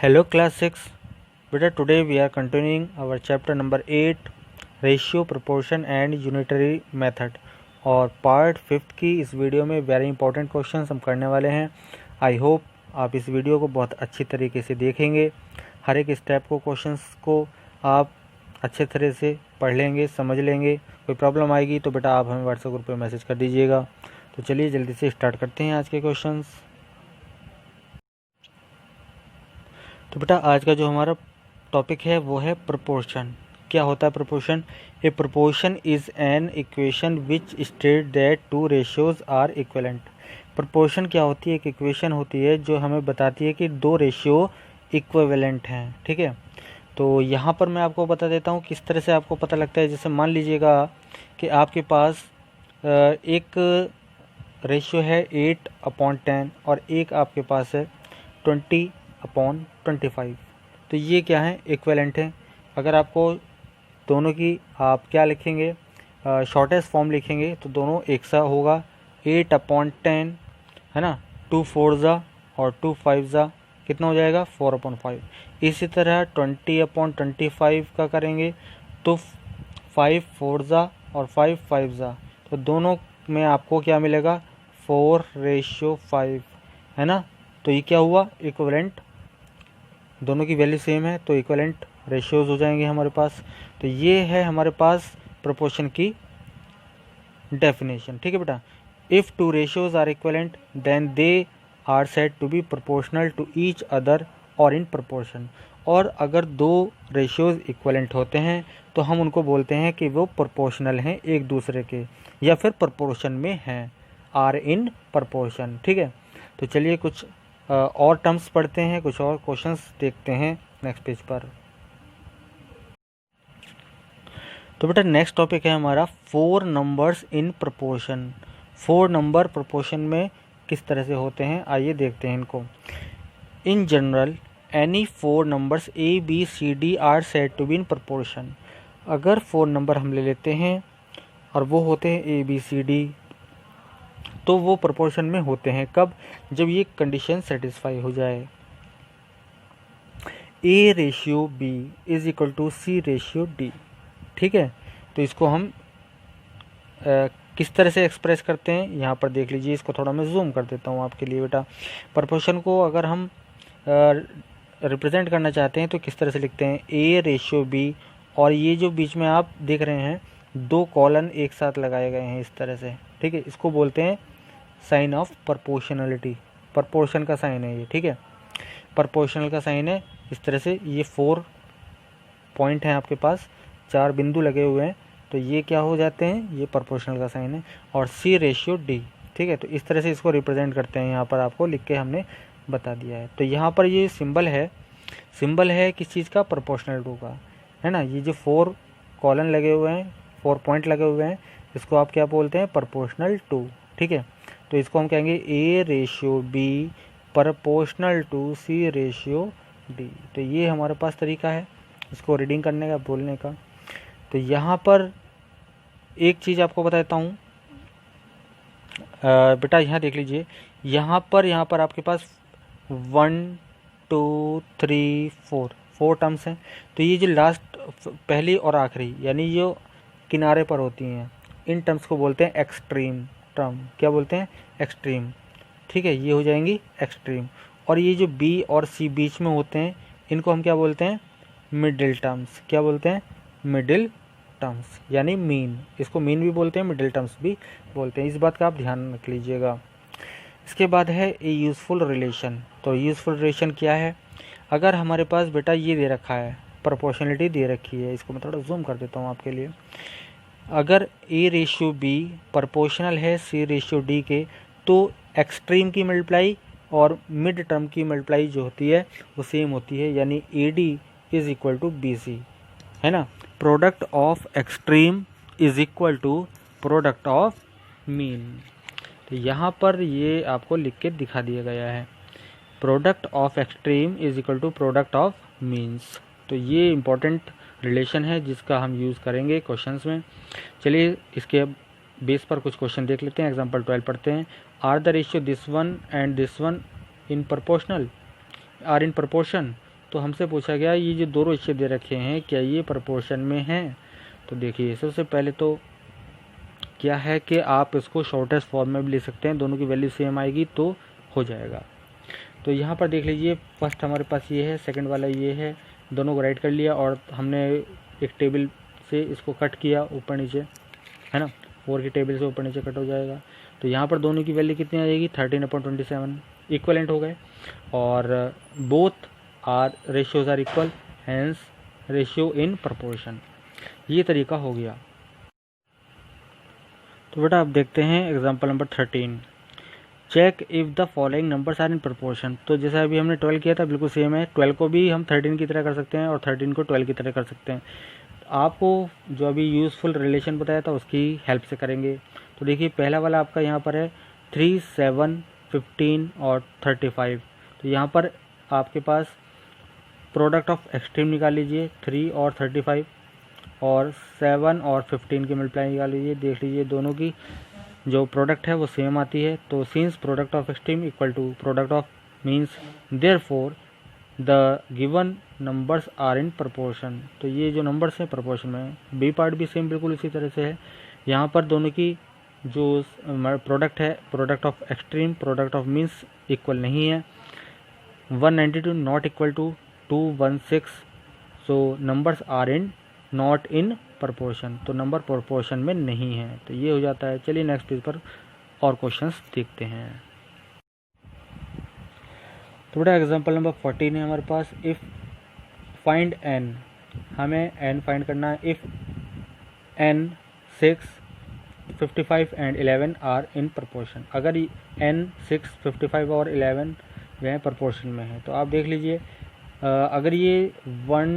Hello class 6. Beta, today we are continuing our chapter number 8 ratio proportion and unitary method और part 5 की इस video में very important questions हम करने वाले हैं। आई होप आप इस वीडियो को बहुत अच्छी तरीके से देखेंगे। हर एक स्टेप को क्वेश्चंस को आप अच्छे तरह से पढ़ लेंगे, समझ लेंगे। कोई प्रॉब्लम आएगी तो बेटा आप हमें व्हाट्सएप ग्रुप पे मैसेज कर दीजिएगा। तो चलिए जल्दी से स्टार्ट करते हैं आज के क्वेश्चंस। तो बेटा आज का जो हमारा टॉपिक है वो है प्रोपोर्शन। क्या होता है proportion? A proportion is an equation which state that two ratios are equivalent. Proportion क्या होती है? एक इक्वेशन होती है जो हमें बताती है कि दो रेशियो इक्विवेलेंट हैं। ठीक है, तो यहाँ पर मैं आपको बता देता हूँ किस तरह से आपको पता लगता है। जैसे मान लीजिएगा कि आपके पास एक रेशियो है 8/10 और एक आपके पास है 20/25। तो ये क्या है? इक्विवेलेंट है। अगर आपको दोनों की आप क्या लिखेंगे, शॉर्टेस्ट फॉर्म लिखेंगे तो दोनों एक सा होगा। 8/10 है ना, 2 4 और 2 5 कितना हो जाएगा? 4/5। इसी तरह 20/25 का करेंगे तो 5 4 और 5 5 तो दोनों में आपको क्या मिलेगा? 4:5 है ना। तो ये क्या हुआ? इक्विवेलेंट। दोनों की वैल्यू सेम है तो इक्विवेलेंट रेशियोज हो जाएंगे हमारे पास। तो ये है हमारे पास प्रोपोर्शन की डेफिनेशन। ठीक है बेटा, if two ratios are equivalent then they are said to be proportional to each other और इन प्रोपोर्शन। और अगर दो रेशियोज इक्विवेलेंट होते हैं तो हम उनको बोलते हैं कि वो प्रोपोर्शनल हैं एक दूसरे के, या फिर प्रोपोर्शन में हैं, आर इन प्रोपोर्शन। ठीक है, तो चलिए कुछ और टर्म्स पढ़ते हैं, कुछ और क्वेश्चंस देखते हैं नेक्स्ट पेज पर। तो बेटा नेक्स्ट टॉपिक है हमारा 4 numbers in proportion. 4 number proportion में किस तरह से होते हैं, आइए देखते हैं इनको। In general any 4 numbers A B C D are said to be in proportion. अगर 4 नंबर हम ले लेते हैं और वो होते हैं ए बी सी डी, तो वो प्रोपोर्शन में होते हैं। कब? जब ये कंडीशन सेटिस्फाई हो जाए। A ratio B is equal to C ratio D. ठीक है, तो इसको हम किस तरह से एक्सप्रेस करते हैं यहाँ पर देख लीजिए। इसको थोड़ा मैं जूम कर देता हूँ आपके लिए बेटा। प्रोपोर्शन को अगर हम रिप्रेजेंट करना चाहते हैं तो किस तरह से लिखते हैं? ए रेशियो बी, और ये जो बीच में आप देख रहे हैं 2 कॉलन एक साथ लगाए गए हैं इस तरह से। ठीक है, इसको बोलते हैं साइन ऑफ प्रोपोर्शनलिटी। प्रोपोर्शन का साइन है ये। ठीक है, प्रोपोर्शनल का साइन है इस तरह से। ये 4 पॉइंट हैं आपके पास, 4 बिंदु लगे हुए हैं, तो ये क्या हो जाते हैं? ये प्रोपोर्शनल का साइन है। और सी रेशियो डी। ठीक है, तो इस तरह से इसको रिप्रेजेंट करते हैं। यहाँ पर आपको लिख के हमने बता दिया है। तो यहाँ पर ये सिंबल है किस चीज़ का? प्रोपोर्शनल टू का, है ना। ये जो 4 कॉलन लगे हुए हैं, 4 पॉइंट लगे हुए हैं, इसको आप क्या बोलते हैं? Proportional to. ठीक है, तो इसको हम कहेंगे A ratio B proportional to C ratio D. तो ये हमारे पास तरीका है इसको रीडिंग करने का, बोलने का। तो यहाँ पर एक चीज़ आपको बता देता हूँ बेटा, यहाँ देख लीजिए। यहाँ पर आपके पास 1 2 3 4 टर्म्स हैं। तो ये जो लास्ट पहली और आखिरी यानी जो किनारे पर होती हैं, इन टर्म्स को बोलते हैं एक्सट्रीम टर्म। क्या बोलते हैं? एक्सट्रीम। ठीक है, ये हो जाएंगी एक्सट्रीम। और ये जो बी और सी बीच में होते हैं, इनको हम क्या बोलते हैं? Middle terms. क्या बोलते हैं? मिडिल टर्म्स, यानी मीन। इसको मीन भी बोलते हैं, मिडिल टर्म्स भी बोलते हैं। इस बात का आप ध्यान रख लीजिएगा। इसके बाद है ए यूज़फुल रिलेशन। तो यूज़फुल रिलेशन क्या है? अगर हमारे पास बेटा ये दे रखा है, प्रोपोर्शनलिटी दे रखी है, इसको मैं थोड़ा जूम कर देता हूँ आपके लिए। अगर ए रेशियो बी प्रोपोर्शनल है सी रेशियो डी के, तो एक्सट्रीम की मल्टीप्लाई और मिड टर्म की मल्टीप्लाई जो होती है वो सेम होती है, यानी A D is equal to B C, है ना। Product of extreme is equal to product of mean. तो यहाँ पर ये आपको लिख के दिखा दिया गया है, product of extreme is equal to product of means. तो ये इम्पोर्टेंट रिलेशन है जिसका हम यूज़ करेंगे क्वेश्चंस में। चलिए इसके बेस पर कुछ क्वेश्चन देख लेते हैं। एग्जांपल 12 पढ़ते हैं। Are the ratio this one and this one in proportional, are in proportion. तो हमसे पूछा गया ये जो दो रेशियो दे रखे हैं क्या ये प्रोपोर्शन में हैं। तो देखिए सबसे पहले तो क्या है कि आप इसको शॉर्टेस्ट फॉर्म में भी ले सकते हैं, दोनों की वैल्यू सेम आएगी तो हो जाएगा। तो यहाँ पर देख लीजिए फर्स्ट हमारे पास ये है, सेकंड वाला ये है, दोनों को राइट कर लिया और हमने एक टेबल से इसको कट किया ऊपर नीचे, है ना, 4 की टेबल से ऊपर नीचे कट हो जाएगा। तो यहाँ पर दोनों की वैल्यू कितनी आ जाएगी 13/27 इक्वलेंट हो गए और both are ratios are equal, hence ratio in proportion. ये तरीका हो गया। तो बेटा आप देखते हैं example number 13, check if the following numbers are in proportion. तो जैसा अभी हमने 12 किया था बिल्कुल सेम है, 12 को भी हम 13 की तरह कर सकते हैं और 13 को 12 की तरह कर सकते हैं। आपको जो अभी यूज़फुल रिलेशन बताया था उसकी हेल्प से करेंगे। तो देखिए पहला वाला आपका यहाँ पर है 3, 7, 15 और 35। तो यहाँ पर आपके पास प्रोडक्ट ऑफ एक्सट्रीम निकाल लीजिए, 3 और 35 और 7 और 15 की मल्टीप्लाई निकाल लीजिए। देख लीजिए दोनों की जो प्रोडक्ट है वो सेम आती है। तो since product of extreme equal to product of means therefore the given numbers are in proportion. तो ये जो नंबर्स हैं प्रपोर्शन में, बी पार्ट भी सेम बिल्कुल इसी तरह से है। यहाँ पर दोनों की जो प्रोडक्ट है, product of extreme product of means equal नहीं है। 192 not equal to 216, so numbers are in not in proportion. तो नंबर प्रोपोर्शन में नहीं है। तो ये हो जाता है। चलिए नेक्स्ट पेज पर और क्वेश्चंस देखते हैं। तो बेटा एग्जांपल नंबर 14 है हमारे पास, इफ़ फाइंड एन, हमें एन फाइंड करना है। If N 6, 55 and 11 are in proportion. अगर एन 6, 55 और 11 जो है प्रपोर्शन में है तो आप देख लीजिए अगर ये 1,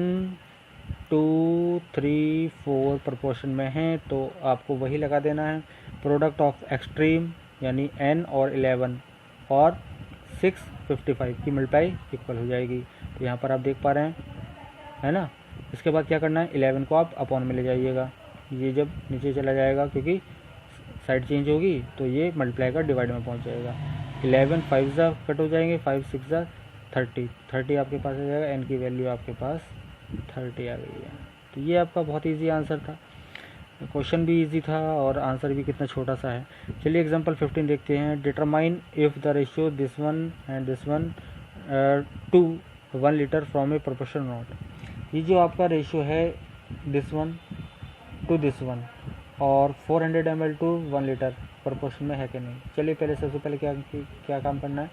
2, 3, 4 प्रपोर्शन में है तो आपको वही लगा देना है। प्रोडक्ट ऑफ एक्सट्रीम यानी n और 11 और 6, 55 की मल्टीप्लाई इक्वल हो जाएगी। तो यहाँ पर आप देख पा रहे हैं, है ना। इसके बाद क्या करना है, 11 को आप अपॉन में ले जाइएगा। ये जब नीचे चला जाएगा क्योंकि साइड चेंज होगी तो ये मल्टीप्लाई का डिवाइड में पहुँच जाएगा। 11 5 जा कट हो जाएंगे, 5 6 जा 30 आपके पास आ जाएगा। n की वैल्यू आपके पास 30 आ गई है। तो ये आपका बहुत इजी आंसर था। क्वेश्चन भी इजी था और आंसर भी कितना छोटा सा है। चलिए एग्जांपल 15 देखते हैं। Determine if the ratio this one and this one two 1 litre from A proportion not. ये जो आपका रेशियो है this one two this one और 400 ml टू 1 लीटर प्रोपोर्शन में है कि नहीं। चलिए पहले सबसे पहले क्या काम करना है,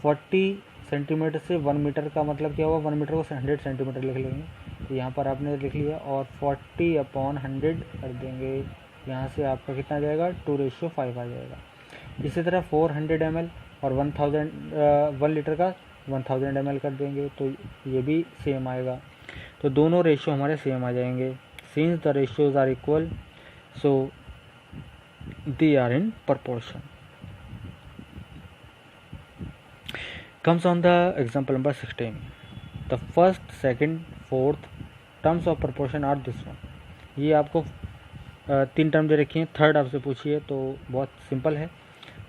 40 सेंटीमीटर से 1 मीटर का मतलब क्या हुआ, 1 मीटर को 100 सेंटीमीटर लिख लेंगे। तो यहाँ पर आपने लिख लिया और 40/100 कर देंगे। यहाँ से आपका कितना आ जाएगा 2:5 आ जाएगा। इसी तरह 400 ml और 1 लीटर का 1000 ml कर देंगे तो ये भी सेम आएगा। तो दोनों रेशियो हमारे सेम आ जाएंगे। Since the ratios are equal so they are in proportion. Comes on the example number 16. The first, second, fourth terms of proportion are this one. ये आपको 3 टर्म दे रखी हैं। थर्ड आपसे पूछिए तो बहुत सिंपल है।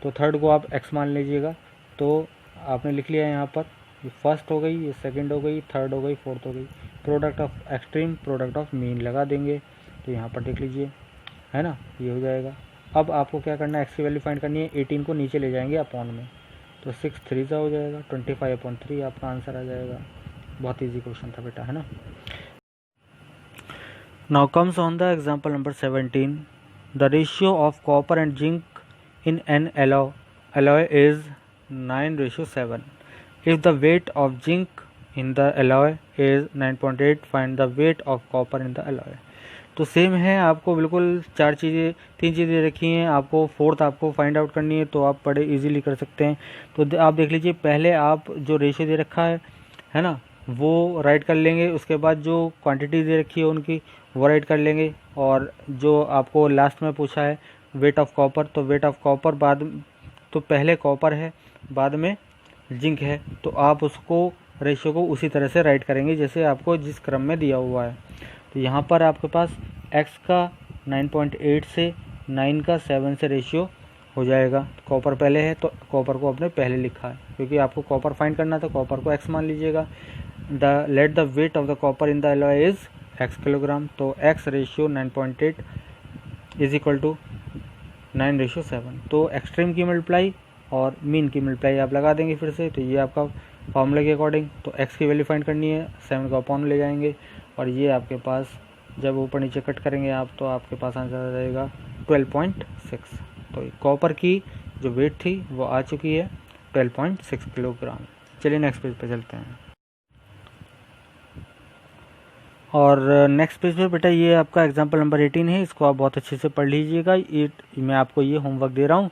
तो थर्ड को आप x मान लीजिएगा। तो आपने लिख लिया यहाँ पर, ये फर्स्ट हो गई, ये सेकंड हो गई, थर्ड हो गई, फोर्थ हो गई। Product of extreme product of mean लगा देंगे। तो यहाँ पर देख लीजिए, है ना, ये हो जाएगा। अब आपको क्या करना है, x की वैल्यू फाइंड करनी है। 18 को नीचे ले जाएंगे अपॉन में, तो 6 3 हो जाएगा, 25/3 आपका आंसर आ जाएगा। बहुत इजी क्वेश्चन था बेटा, है ना। Now comes on the example number 17। The ratio of copper and zinc in an alloy is 9:7. If the weight of zinc in the alloy is 9.8, find the weight of copper in the alloy. तो same है, आपको बिल्कुल 3 चीज़ें रखी हैं। आपको fourth आपको find out करनी है तो आप बड़े इजीली कर सकते हैं। तो आप देख लीजिए, पहले आप जो रेशियो दे रखा है ना, वो राइट कर लेंगे। उसके बाद जो क्वांटिटी दे रखी है उनकी वो राइट कर लेंगे। और जो आपको लास्ट में पूछा है वेट ऑफ कॉपर, तो वेट ऑफ कॉपर बाद, तो पहले कॉपर है बाद में जिंक है, तो आप उसको रेशियो को उसी तरह से राइट करेंगे जैसे आपको जिस क्रम में दिया हुआ है। तो यहाँ पर आपके पास x का 9.8 से 9 का 7 से रेशियो हो जाएगा। कॉपर पहले है तो कॉपर को आपने पहले लिखा है, क्योंकि आपको कॉपर फाइंड करना था, कॉपर को x मान लीजिएगा। Let the weight of the copper in the alloy is x kilogram, तो x ratio 9.8 is equal to 9:7। तो एक्सट्रीम की मल्टीप्लाई और मीन की मल्टीप्लाई आप लगा देंगे फिर से, तो ये आपका फार्मूला के अकॉर्डिंग। तो x की वैल्यू फाइंड करनी है, 7 का अपॉन ले जाएंगे और ये आपके पास जब ऊपर नीचे कट करेंगे आप तो आपके पास आंसर आ जाएगा 12.6। तो कॉपर की जो वेट थी वो आ चुकी है 12.6 किलोग्राम। चलिए नेक्स्ट पेज पे चलते हैं। और नेक्स्ट पेज पे बेटा ये आपका एग्जाम्पल नंबर 18 है, इसको आप बहुत अच्छे से पढ़ लीजिएगा। ये मैं आपको ये होमवर्क दे रहा हूँ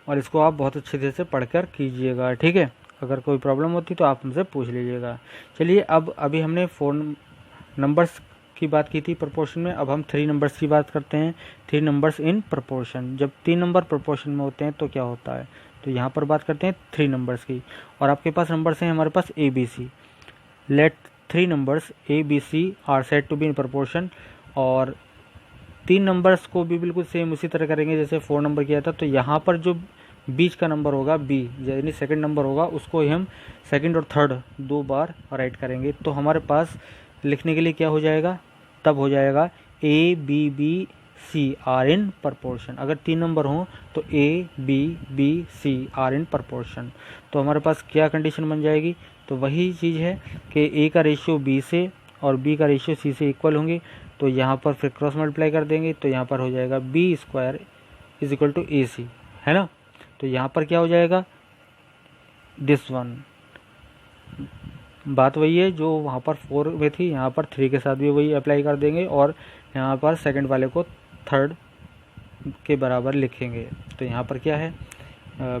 और इसको आप बहुत अच्छे से पढ़कर कीजिएगा, ठीक है। अगर कोई प्रॉब्लम होती तो आप हमसे पूछ लीजिएगा। चलिए अब अभी हमने 4 नंबर्स की बात की थी प्रोपोर्शन में, अब हम 3 नंबर्स की बात करते हैं। 3 नंबर्स इन प्रोपोर्शन। जब 3 नंबर प्रोपोर्शन में होते हैं तो क्या होता है, तो यहाँ पर बात करते हैं 3 नंबर्स की। और आपके पास नंबर्स हैं हमारे पास ABC। Let 3 numbers ABC are said to be in proportion. और 3 नंबर्स को भी बिल्कुल सेम उसी तरह करेंगे जैसे 4 नंबर किया था। तो यहाँ पर जो बीच का नंबर होगा B यानी सेकंड नंबर होगा, उसको ही हम सेकंड और थर्ड 2 बार राइट करेंगे। तो हमारे पास लिखने के लिए क्या हो जाएगा, तब हो जाएगा ABBC आर इन प्रपोर्शन। अगर 3 नंबर हों तो ABBC आर इन प्रपोर्शन। तो हमारे पास क्या कंडीशन बन जाएगी, तो वही चीज़ है कि A का रेशियो B से और B का रेशियो C से इक्वल होंगे। तो यहाँ पर फिर क्रॉस मल्टीप्लाई कर देंगे तो यहाँ पर हो जाएगा B² is equal to AC, है ना। तो यहाँ पर क्या हो जाएगा, दिस वन बात वही है जो वहाँ पर 4 में थी, यहाँ पर 3 के साथ भी वही अप्लाई कर देंगे और यहाँ पर सेकंड वाले को थर्ड के बराबर लिखेंगे। तो यहाँ पर क्या है,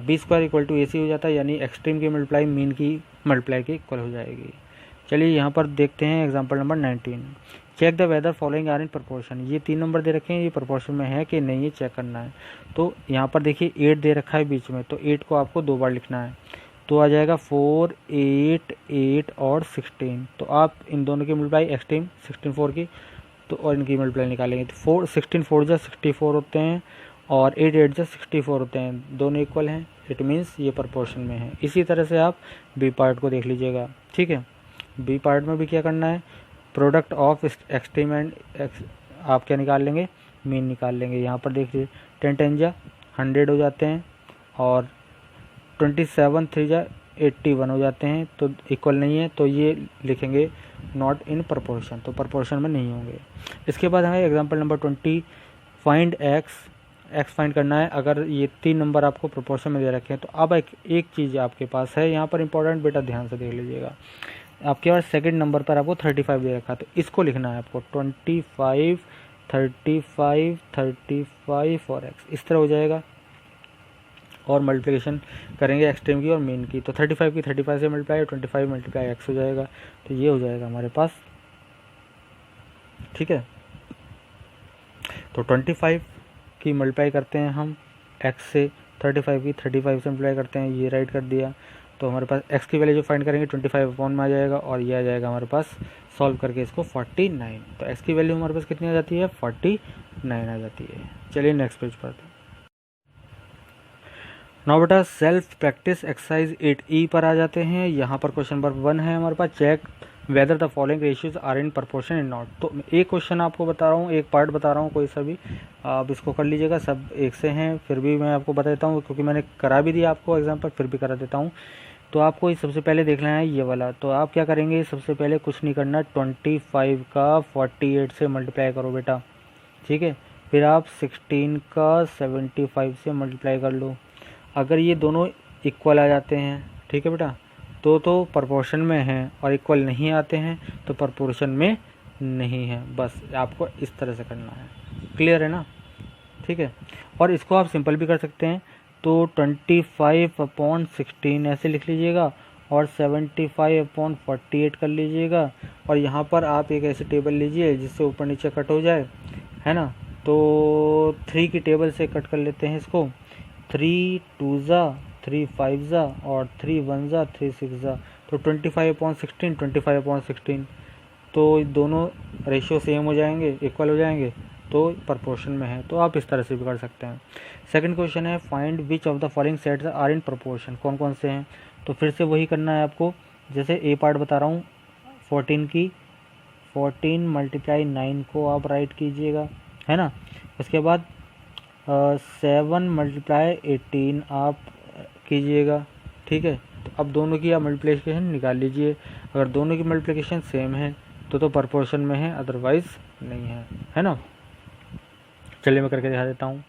B² इक्वल टू AC हो जाता है, यानी एक्सट्रीम की मल्टीप्लाई मीन की मल्टीप्लाई के इक्वल हो जाएगी। चलिए यहाँ पर देखते हैं example number 19। Check the whether following are in proportion. ये 3 नंबर दे रखे हैं, ये प्रोपोर्शन में है कि नहीं ये चेक करना है। तो यहाँ पर देखिए 8 दे रखा है बीच में, तो 8 को आपको 2 बार लिखना है। तो आ जाएगा 4, 8, 8 और 16। तो आप इन दोनों की मल्टीप्लाई एक्सट्रीम 16 4 की, तो और इनकी मल्टीप्लाई निकालेंगे तो 16 4 जा 64 होते हैं और 8 8 जा 64 होते हैं, दोनों इक्वल हैं। इट मीन्स ये प्रोपोर्शन में है। इसी तरह से आप बी पार्ट को देख लीजिएगा, ठीक है। बी पार्ट में भी क्या करना है, प्रोडक्ट ऑफ एक्सट्रीम एंड आप क्या निकाल लेंगे, मीन निकाल लेंगे। यहाँ पर देखिए 10 10 जा 100 हो जाते हैं और 27 3 जा 81 हो जाते हैं, तो इक्वल नहीं है, तो ये लिखेंगे नॉट इन प्रपोर्शन, तो प्रपोर्शन में नहीं होंगे। इसके बाद हमें example number 20 find x find करना है। अगर ये 3 नंबर आपको प्रोपोर्शन में दे रखे हैं तो अब एक चीज़ आपके पास है यहाँ पर इंपॉर्टेंट, बेटा ध्यान से देख लीजिएगा। आपके पास सेकंड नंबर पर आपको 35 दे रखा है, तो इसको लिखना है आपको 25 35 35 और x इस तरह हो जाएगा। और मल्टीप्लिकेशन करेंगे एक्सट्रीम की और मेन की, तो 35 की 35 से मल्टीप्लाई 25 मल्टीप्लाई x हो जाएगा। तो ये हो जाएगा हमारे पास, ठीक है। तो 25 की मल्टीप्लाई करते हैं हम x से, 35 की 35 से मल्टीप्लाई करते हैं, ये राइट कर दिया। तो हमारे पास x की वैल्यू जो फाइंड करेंगे 25 अपॉन में आ जाएगा और ये आ जाएगा हमारे पास सॉल्व करके इसको 49। तो x की वैल्यू हमारे पास कितनी आ जाती है, 49 आ जाती है। चलिए नेक्स्ट पेज पर। नाउ बेटा सेल्फ प्रैक्टिस एक्सरसाइज 8E पर आ जाते हैं। यहाँ पर क्वेश्चन नंबर 1 है हमारे पास, check whether the following ratios are in proportion in not. तो एक क्वेश्चन आपको बता रहा हूँ, एक पार्ट बता रहा हूँ, कोई सा भी आप इसको कर लीजिएगा, सब एक से हैं, फिर भी मैं आपको बता देता हूँ क्योंकि मैंने करा भी दिया आपको एग्जाम्पल, फिर भी करा देता हूँ। तो आपको सबसे पहले देख लेना है ये वाला। तो आप क्या करेंगे, सबसे पहले कुछ नहीं करना, 25 का 48 से मल्टीप्लाई करो बेटा, ठीक है। फिर आप 16 का 75 से मल्टीप्लाई कर लो। अगर ये दोनों इक्वल आ जाते हैं, ठीक है बेटा, तो प्रोपोर्शन में हैं, और इक्वल नहीं आते हैं तो प्रोपोर्शन में नहीं है। बस आपको इस तरह से करना है, क्लियर है ना, ठीक है। और इसको आप सिंपल भी कर सकते हैं, तो 25/16 ऐसे लिख लीजिएगा और 75/48 कर लीजिएगा। और यहाँ पर आप एक ऐसी टेबल लीजिए जिससे ऊपर नीचे कट हो जाए, है ना। तो 3 की टेबल से कट कर लेते हैं इसको, 3 2 जा 3 5 जा और 3 1 जा 3 6 जा, तो 25/16 25/16। तो दोनों रेशियो सेम हो जाएंगे, इक्वल हो जाएंगे, तो प्रोपोर्शन में है। तो आप इस तरह से भी कर सकते हैं। सेकंड क्वेश्चन है find which of the following sets are in proportion. कौन कौन से हैं, तो फिर से वही करना है आपको, जैसे ए पार्ट बता रहा हूँ 14 की 14 मल्टीप्लाई 9 को आप राइट कीजिएगा, है ना। उसके बाद 7 मल्टीप्लाई 18 आप कीजिएगा, ठीक है। तो अब दोनों की आप मल्टीप्लिकेशन निकाल लीजिए। अगर दोनों की मल्टीप्लिकेशन सेम है तो प्रोपोर्शन में है, अदरवाइज नहीं है ना। चलिए मैं करके दिखा देता हूँ।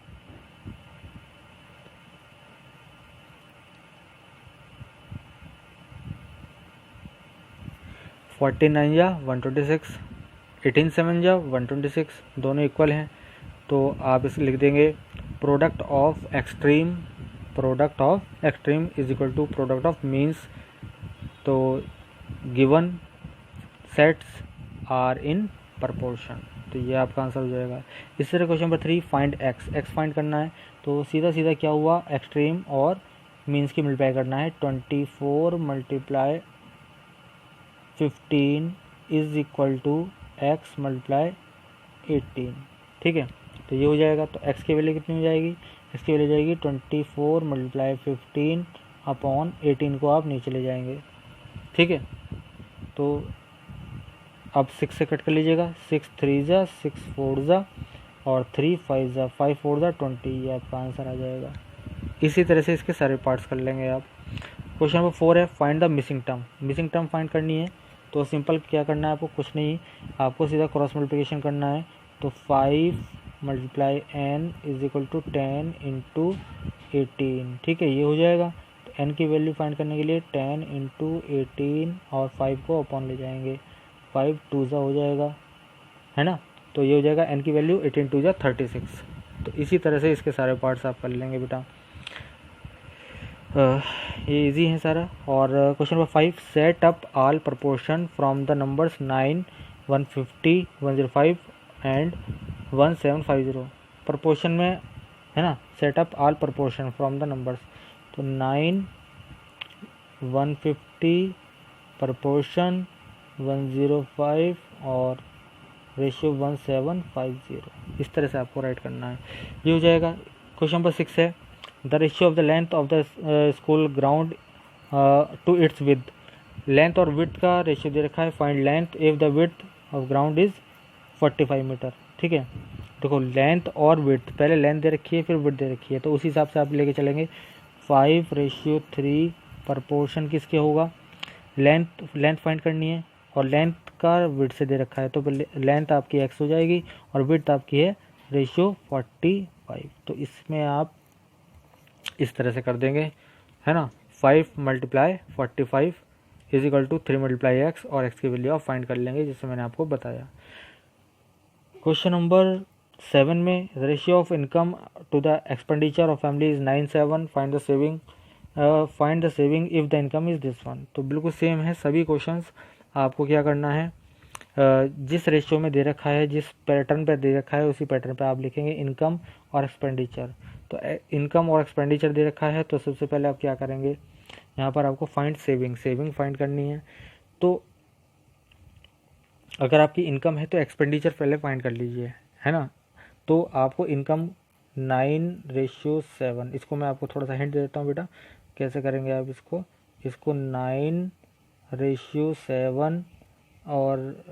फोर्टी 9 या 126, 18 7 या 126, दोनों इक्वल हैं। तो आप इसे लिख देंगे product of extreme is equal to product of means. तो given sets are in proportion, तो ये आपका आंसर हो जाएगा। इस तरह question number 3, find x find करना है। तो सीधा सीधा क्या हुआ, एक्सट्रीम और मीन्स की मल्टीप्लाई करना है। 24 multiply 15 is equal to x multiply 18, ठीक है। तो ये हो जाएगा। तो एक्स की वैल्यू कितनी हो जाएगी, एक्स की वैल्यू जाएगी 24 मल्टीप्लाई 15 अपॉन 18 को आप नीचे ले जाएंगे, ठीक है। तो अब 6 से कट कर लीजिएगा, 6 3 जा 6 4 जा और 3 5 जा 5 4 जा 20, ये आपका आंसर आ जाएगा। इसी तरह से इसके सारे पार्ट्स कर लेंगे आप। क्वेश्चन नंबर 4 है, find the missing term find करनी है। तो सिंपल क्या करना है आपको, कुछ नहीं, आपको सीधा क्रॉस मल्टीप्लिकेशन करना है। तो 5 multiply n is equal to 10 into 18, ठीक है, ये हो जाएगा। तो n की वैल्यू फाइंड करने के लिए 10 इंटू 18 और 5 को अपॉन ले जाएंगे, 5 2 जा हो जाएगा, है ना। तो ये हो जाएगा n की वैल्यू 18 2 जा 36। तो इसी तरह से इसके सारे पार्ट्स आप कर लेंगे बेटा। ये इजी है सारा। और question number 5, set up all proportion from the numbers 9 150 105 and 1750। Proportion में है ना, set up all proportion from the numbers. तो 9 150 प्रपोर्शन 105 और रेशियो 1750, इस तरह से आपको राइट करना है। ये हो जाएगा। क्वेश्चन नंबर 6 है, the ratio of the length of the school ground to its width. Length और विड्थ का रेशियो दे रखा है, find length if the width of ground is 45 metre, ठीक है। देखो लेंथ और विड्थ, पहले लेंथ दे रखी है फिर विड्थ दे रखी है, तो उस हिसाब से आप लेके चलेंगे। 5:3 प्रपोर्शन किसके होगा, लेंथ फाइंड करनी है और लेंथ का विड्थ से दे रखा है। तो लेंथ आपकी x हो जाएगी और विड्थ आपकी है रेशियो 45। तो इसमें आप इस तरह से कर देंगे, है ना। 5 multiply 45 is equal to 3 multiply x और x की वैल्यू आप फाइंड कर लेंगे, जिससे मैंने आपको बताया। क्वेश्चन नंबर 7 में, the ratio of income to the expenditure of family is 9:7, find the saving if the income is this one. तो बिल्कुल सेम है सभी क्वेश्चंस। आपको क्या करना है, जिस रेशियो में दे रखा है, जिस पैटर्न पे दे रखा है, उसी पैटर्न पे आप लिखेंगे इनकम और एक्सपेंडिचर। तो इनकम और एक्सपेंडिचर दे रखा है, तो सबसे पहले आप क्या करेंगे, यहाँ पर आपको फाइंड सेविंग फाइंड करनी है। तो अगर आपकी इनकम है तो एक्सपेंडिचर पहले फाइंड कर लीजिए, है ना। तो आपको इनकम 9:7, इसको मैं आपको थोड़ा सा हिंट दे देता हूँ बेटा, कैसे करेंगे आप इसको 9:7 और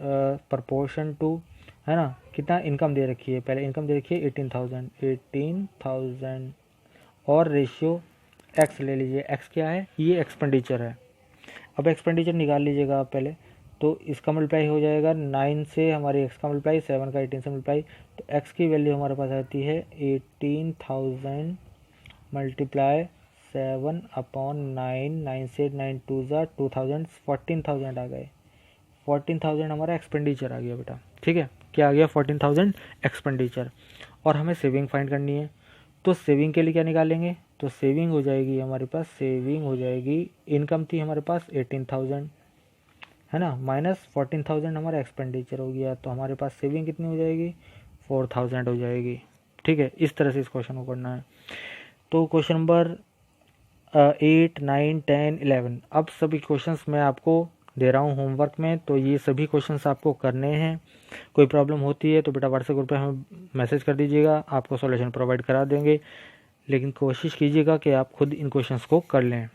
प्रपोर्शन टू, है ना, कितना इनकम दे रखी है, पहले इनकम दे रखी है 18,000 और रेशियो एक्स ले लीजिए। एक्स क्या है, ये एक्सपेंडिचर है। अब एक्सपेंडिचर निकाल लीजिएगा आप पहले। तो इसका मल्टीप्लाई हो जाएगा 9 से हमारे एक्स का मल्टीप्लाई, 7 का 18 से मल्टीप्लाई। तो एक्स की वैल्यू हमारे पास आती है 18,000 मल्टीप्लाई 7 अपॉन 9 से 9 2 जा 2000, 14,000 आ गए। 14,000 हमारा एक्सपेंडिचर आ गया बेटा, ठीक है। क्या आ गया, 14,000 एक्सपेंडिचर। और हमें सेविंग फाइंड करनी है। तो सेविंग के लिए क्या निकालेंगे, तो सेविंग हो जाएगी हमारे पास, इनकम थी हमारे पास 18,000, है ना, माइनस 14,000 हमारा एक्सपेंडिचर हो गया। तो हमारे पास सेविंग कितनी हो जाएगी, 4,000 हो जाएगी, ठीक है। इस तरह से इस क्वेश्चन को करना है। तो क्वेश्चन नंबर 8 9 10 11, अब सभी क्वेश्चंस मैं आपको दे रहा हूँ होमवर्क में। तो ये सभी क्वेश्चंस आपको करने हैं। कोई प्रॉब्लम होती है तो बेटा व्हाट्सएप ग्रुप पे हमें मैसेज कर दीजिएगा, आपको सॉल्यूशन प्रोवाइड करा देंगे। लेकिन कोशिश कीजिएगा कि आप खुद इन क्वेश्चंस को कर लें।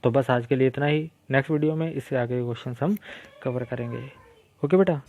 तो बस आज के लिए इतना ही। नेक्स्ट वीडियो में इससे आगे क्वेश्चन हम कवर करेंगे। ओके बेटा।